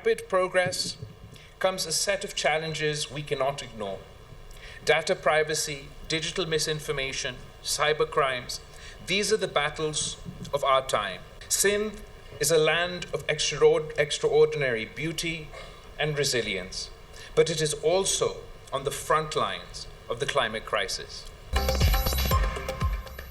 rapid progress comes a set of challenges we cannot ignore. Data privacy, digital misinformation, cyber crimes, these are the battles of our time. Sindh is a land of extraordinary beauty and resilience, but it is also on the front lines of the climate crisis.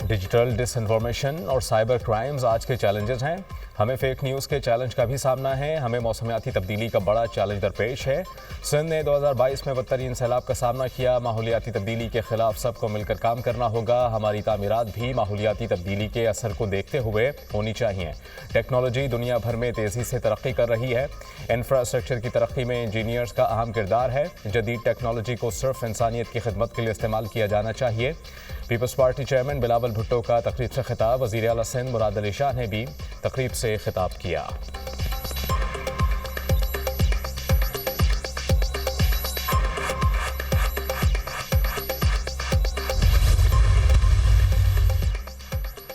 Digital disinformation और cyber crimes आज के challenges हैं। हमें fake news के challenge का भी सामना है। हमें मौसमियाती तब्दीली का बड़ा चैलेंज दरपेश है। सिंध ने 2022 में बदतरीन सैलाब का सामना किया। माहौलियाती तब्दीली के खिलाफ सबको मिलकर काम करना होगा। हमारी तामीरात भी माहौलियाती तब्दीली के असर को देखते हुए होनी चाहिए। टेक्नोलॉजी दुनिया भर में तेज़ी से तरक्की कर रही है। इंफ्रास्ट्रक्चर की तरक्की में इंजीनियर्स का अहम किरदार है। जदीद टेक्नोलॉजी को सिर्फ इंसानियत की खिदमत के लिए इस्तेमाल किया जाना चाहिए। Peoples Party chairman Bilawal Bhutto का तकरीब से खिताब। वज़ीर आला सिंध मुराद अली शाह ने भी तकरीब से खिताब किया।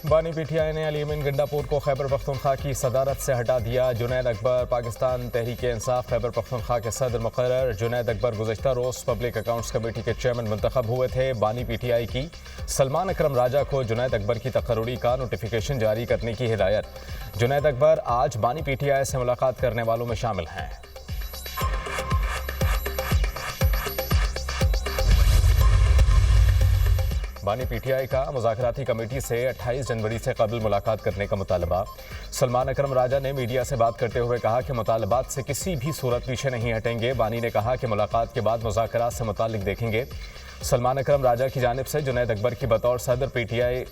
बानी पीटीआई ने अली अमीन गंडापुर को खैबर पख्तूनख्वा की सदारत से हटा दिया। जुनैद अकबर पाकिस्तान तहरीक इंसाफ खैबर पख्तूनख्वा के सदर मुकर्रर। जुनैद अकबर गुज़श्ता रोज़ पब्लिक अकाउंट्स कमेटी के चेयरमैन मुंतखब हुए थे। बानी पीटीआई की सलमान अकरम राजा को जुनैद अकबर की तकर्रुरी का नोटिफिकेशन जारी करने की हिदायत। जुनैद अकबर आज बानी पीटीआई से मुलाकात करने वालों में शामिल हैं। बानी पीटीआई का मुज़ाकराती कमेटी से 28 जनवरी से कबल मुलाकात करने का मुतालबा। सलमान अकरम राजा ने मीडिया से बात करते हुए कहा कि मुतालबात से किसी भी सूरत पीछे नहीं हटेंगे। बानी ने कहा कि मुलाकात के बाद मुज़ाकरात से मुतालिक देखेंगे। सलमान अकरम राजा की जानिब से जुनैद अकबर की बतौर सदर पीटीआई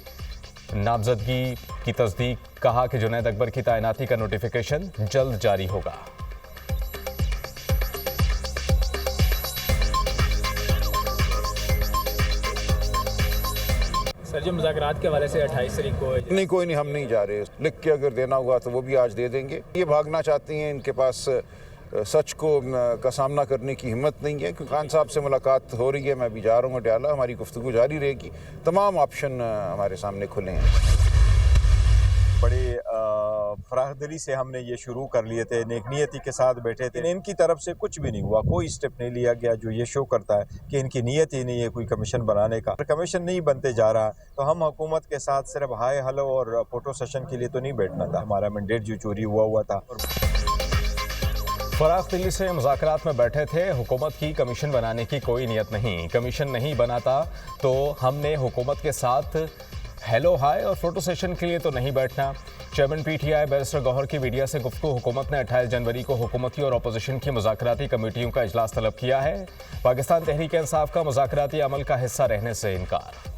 नामजदगी की तस्दीक। कहा कि जुनैद अकबर की तैनाती का नोटिफिकेशन जल्द जारी होगा। सर जी मुज़ाकरात के हवाले से 28 तारीख को नहीं, कोई नहीं, हम नहीं जा रहे। लिख के अगर देना हुआ तो वो भी आज दे देंगे। ये भागना चाहती हैं, इनके पास सच को का सामना करने की हिम्मत नहीं है। क्योंकि खान साहब से मुलाकात हो रही है, मैं भी जा रहा हूँ डयाला। हमारी गुफ्तगू जारी रहेगी। तमाम ऑप्शन हमारे सामने खुले हैं। बड़ी फराहदिली से हमने ये शुरू कर लिए थे, नेकनीयती के साथ बैठे थे। इनकी तरफ से कुछ भी नहीं हुआ, कोई स्टेप नहीं लिया गया जो ये शो करता है कि इनकी नीयत ही नहीं है कोई कमीशन बनाने का। कमीशन नहीं बनते जा रहा तो हम हुकूमत के साथ सिर्फ हाय हेलो और फोटो सेशन के लिए तो नहीं बैठना था। हमारा मैंडेट जो चोरी हुआ था। फराख दिल्ली से मुज़ाकरात में बैठे थे। हुकूमत की कमीशन बनाने की कोई नीयत नहीं। कमीशन नहीं बनाता तो हमने हुकूमत के साथ हेलो हाय और फोटो सेशन के लिए तो नहीं बैठना। चेयरमैन पीटीआई बैरिस्टर गौहर की मीडिया से गुफ्तगू। हुकूमत ने 28 जनवरी को हुकूमती और अपोजिशन की मुज़ाकराती कमेटियों का इजलास तलब किया है। पाकिस्तान तहरीक इंसाफ का मुज़ाकराती अमल का हिस्सा रहने से इनकार।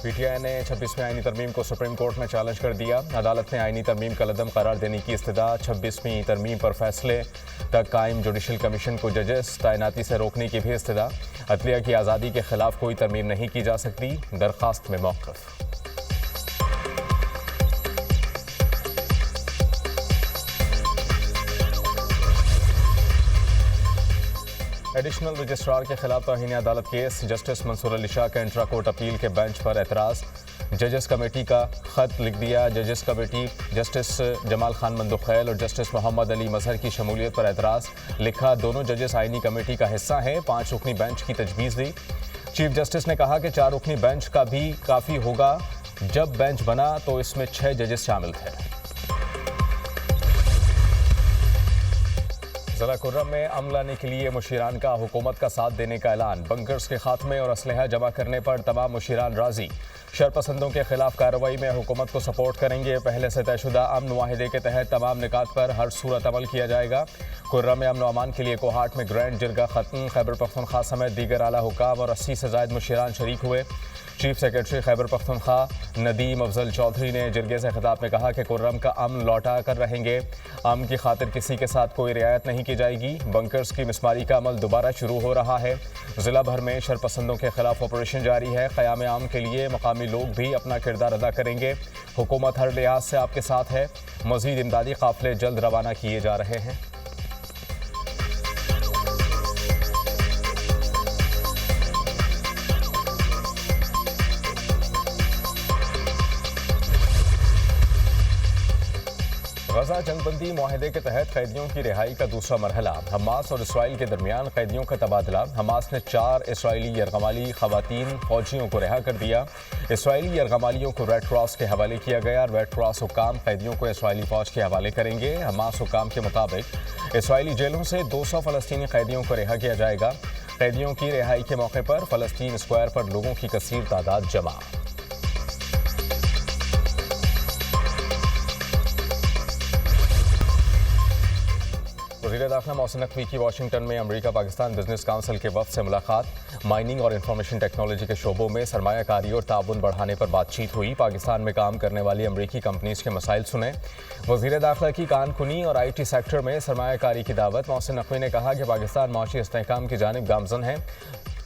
पीटीआई ने 26वीं आईनी तरमीम को सुप्रीम कोर्ट में चैलेंज कर दिया। अदालत ने आईनी तरमीम का लदम करार देने की इस्तदा। 26वीं तरमीम पर फैसले तक कायम जुडिशल कमीशन को जजेस तैनाती से रोकने की भी इस्तदा। अदलिया की आज़ादी के खिलाफ कोई तरमीम नहीं की जा सकती। दरख्वास्त में मौक़िफ़। एडिशनल रजिस्ट्रार के खिलाफ तौहीन अदालत केस। जस्टिस मंसूर अली शाह के इंट्रा कोर्ट अपील के बेंच पर एतराज़। जजेस कमेटी का ख़त लिख दिया। जजेस कमेटी जस्टिस जमाल खान मंदुखैल और जस्टिस मोहम्मद अली मजहर की शमूलियत पर एतराज़। लिखा दोनों जजेस आईनी कमेटी का हिस्सा हैं। 5 रुकनी बेंच की तजवीज़ दी। चीफ जस्टिस ने कहा कि 4 रुकनी बेंच का भी काफ़ी होगा। जब बेंच बना तो इसमें 6 जजेस शामिल थे। ज़िला कुर्रम में अमन लाने के लिए मुशीरान का हुकूमत का साथ देने का ऐलान। बंकर्स के खात्मे और असलहा जमा करने पर तमाम मुशीरान राजी। शरपसंदों के खिलाफ कार्रवाई में हुकूमत को सपोर्ट करेंगे। पहले से तयशुदा अमन मुआहिदे के तहत तमाम निकात पर हर सूरत अमल किया जाएगा। कुर्रम में अमन व अमान के लिए कोहाट में ग्रैंड जिरगा ख़त्म। खैबर पख्तूनख्वा समेत दीगर आला हुकाम और 80 से ज़ायद मुशीरान शरीक हुए। चीफ सेक्रेटरी खैबर पख्तूनख्वा नदीम अफजल चौधरी ने जिरगे से खिताब में कहा कि कुर्रम का अमन लौटा कर रहेंगे। अमन की खातिर किसी के साथ कोई रियायत नहीं की जाएगी। बंकर्स की मिसमारी का अमल दोबारा शुरू हो रहा है। ज़िला भर में शरपसंदों के खिलाफ ऑपरेशन जारी है। क़याम आम के लिए मकामी लोग भी अपना किरदार अदा करेंगे। हुकूमत हर लिहाज से आपके साथ है। मज़ीद इमदादी काफ़िले जल्द रवाना किए जा रहे हैं। गाजा जंगबंदी मुआहदे के तहत कैदियों की रिहाई का दूसरा मरहला। हमास और इसराइल के दरमियान कैदियों का तबादला। हमास ने 4 इसराइली यरगमाली खवातीन फौजियों को रिहा कर दिया। इसराइली यरगमालियों को रेड क्रॉस के हवाले किया गया। रेड क्रॉस हुक्काम कैदियों को इसराइली फौज के हवाले करेंगे। हमास हुक्काम के मुताबिक इसराइली जेलों से 200 फ़लस्तीनी कैदियों को रिहा किया जाएगा। कैदियों की रिहाई के मौके पर फ़लस्तीन स्क्वायर पर लोगों की कसीर तादाद जमा। वज़ीर दाखिला मोहसिन नकवी की वाशिंगटन में अमेरिका पाकिस्तान बिजनेस काउंसिल के वफ़द से मुलाकात। माइनिंग और इंफॉर्मेशन टेक्नोलॉजी के शोबों में सरमायाकारी और ताउन बढ़ाने पर बातचीत हुई। पाकिस्तान में काम करने वाली अमरीकी कंपनीज के मसाइल सुने। वज़ीर दाखिला की कानकुनी और IT सेक्टर में सरमायाकारी की दावत। मोहसिन नकवी ने कहा कि पाकिस्तान माशी इस्तेहकाम की जानिब गामज़न है।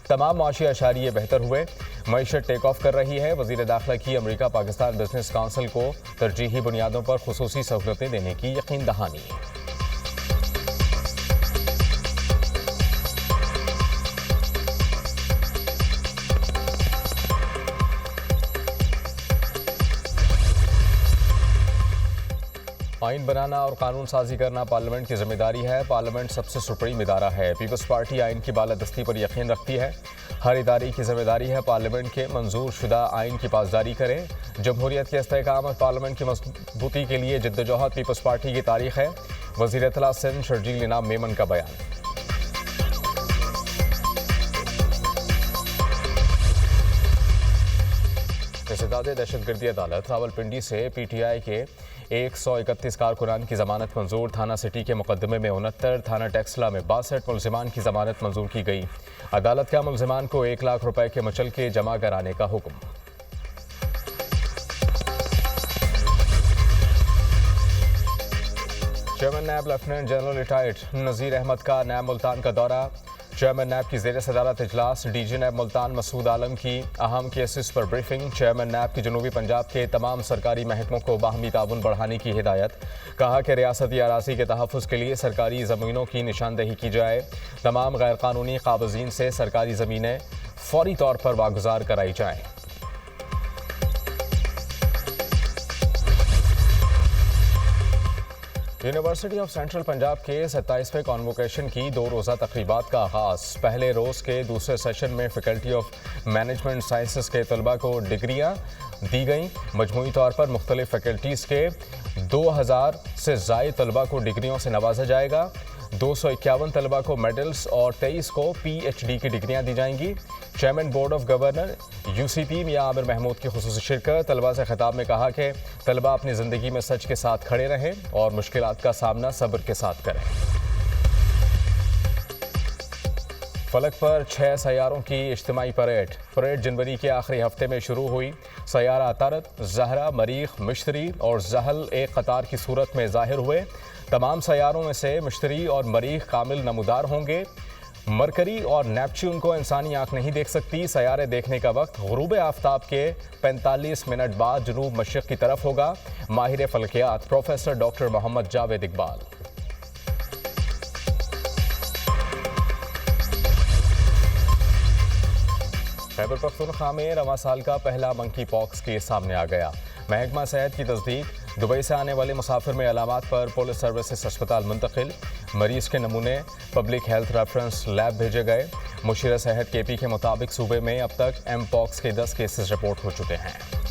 तमाम माशी अशारिये बेहतर हुए। मईशत टेक ऑफ कर रही है। वज़ीर दाखिला की अमरीका पाकिस्तान बिजनेस काउंसिल को तरजीही बुनियादों पर खुसूसी सहूलतें देने की यकीन दहानी। आइन बनाना और कानून साजी करना पार्लियामेंट की जिम्मेदारी है। पार्लियामेंट सबसे सुप्रीम इदारा है। पीपल्स पार्टी आइन की बालादस्ती पर यकीन रखती है। हर इदारे की जिम्मेदारी है पार्लियामेंट के मंजूर शुदा आइन की पासदारी करें। जमहूरियत के इस्तेहकाम और पार्लियामेंट की मजबूती के लिए जिद्दोजहद पीपल्स पार्टी की तारीख है। वज़ीर इत्तला सिंध शर्जील इनाम मेमन का बयान। इस्तेदादे दहशतगर्दी अदालत रावलपिंडी से PTI के 131 कारकुनान की जमानत मंजूर। थाना सिटी के मुकदमे में 69, थाना टेक्सला में 62 मुलजिमान की जमानत मंजूर की गई। अदालत का मुलजिमान को 1 लाख रुपए के मचल के जमा कराने का हुक्म। चेयरमैन नैब लेफ्टिनेंट जनरल रिटायर्ड नज़ीर अहमद का नैब मुल्तान का दौरा। चेयरमैन नैब की ज़ेर सदारत इजलास। DG नैब मुल्तान मसूद आलम की अहम केसेस पर ब्रीफिंग। चेयरमैन नैब की जनूबी पंजाब के तमाम सरकारी महकमों को बाहमी ताउन बढ़ाने की हिदायत। कहा कि रियासती अराज़ी के तहफ़्फ़ुज़ के लिए सरकारी ज़मीनों की निशानदही की जाए। तमाम गैर कानूनी काबज़ीन से सरकारी ज़मीनें फौरी तौर पर वागुज़ार कराई जाएँ। यूनिवर्सिटी ऑफ सेंट्रल पंजाब के 27वें कॉन्वोकेशन की 2 रोज़ा तकरीबात का आगाज़। पहले रोज़ के दूसरे सेशन में फैकल्टी ऑफ मैनेजमेंट साइंसेस के तलबा को डिग्रियाँ दी गईं। मजमूई तौर पर मुख्तलिफ फैकल्टीज़ के 2000 से ज़ायद तलबा को डिग्रियों से नवाजा जाएगा। 251 तलबा को मेडल्स और 23 को PhD की डिग्रियां दी जाएंगी। Chairman board of governor UCP मियां आमिर महमूद की खुसूसी शिरकत। तलबा से खिताब में कहा कि तलबा अपनी ज़िंदगी में सच के साथ खड़े रहें और मुश्किलात का सामना सब्र के साथ करें। फलक पर 6 सैयारों की इज्तिमाई परेड जनवरी के आखिरी हफ्ते में शुरू हुई। सैयारा अतारत, ज़हरा, मरीख, मिश्तरी और जहल एक कतार की सूरत में ज़ाहिर हुए। तमाम सैयारों में से मिश्तरी और मरीख कामिल नमूदार होंगे। मरकरी और नेपच्यून को इंसानी आंख नहीं देख सकती। सैयारे देखने का वक्त गुरूब आफ्ताब के 45 मिनट बाद जनूब मशरिक़ की तरफ होगा। माहिर फलकियात प्रोफेसर डॉक्टर मोहम्मद जावेद इकबाल। खैबर पख्तूनख्वा में रवां साल का पहला मंकी पॉक्स केस सामने आ गया। महकमा सेहत की तस्दीक। दुबई से आने वाले मुसाफिर में अलामात पर पुलिस सर्विसेज अस्पताल मुंतकिल। मरीज के नमूने पब्लिक हेल्थ रेफरेंस लैब भेजे गए। मुशीर सेहत KP के मुताबिक सूबे में अब तक M-Pox के 10 केसेस रिपोर्ट हो चुके हैं।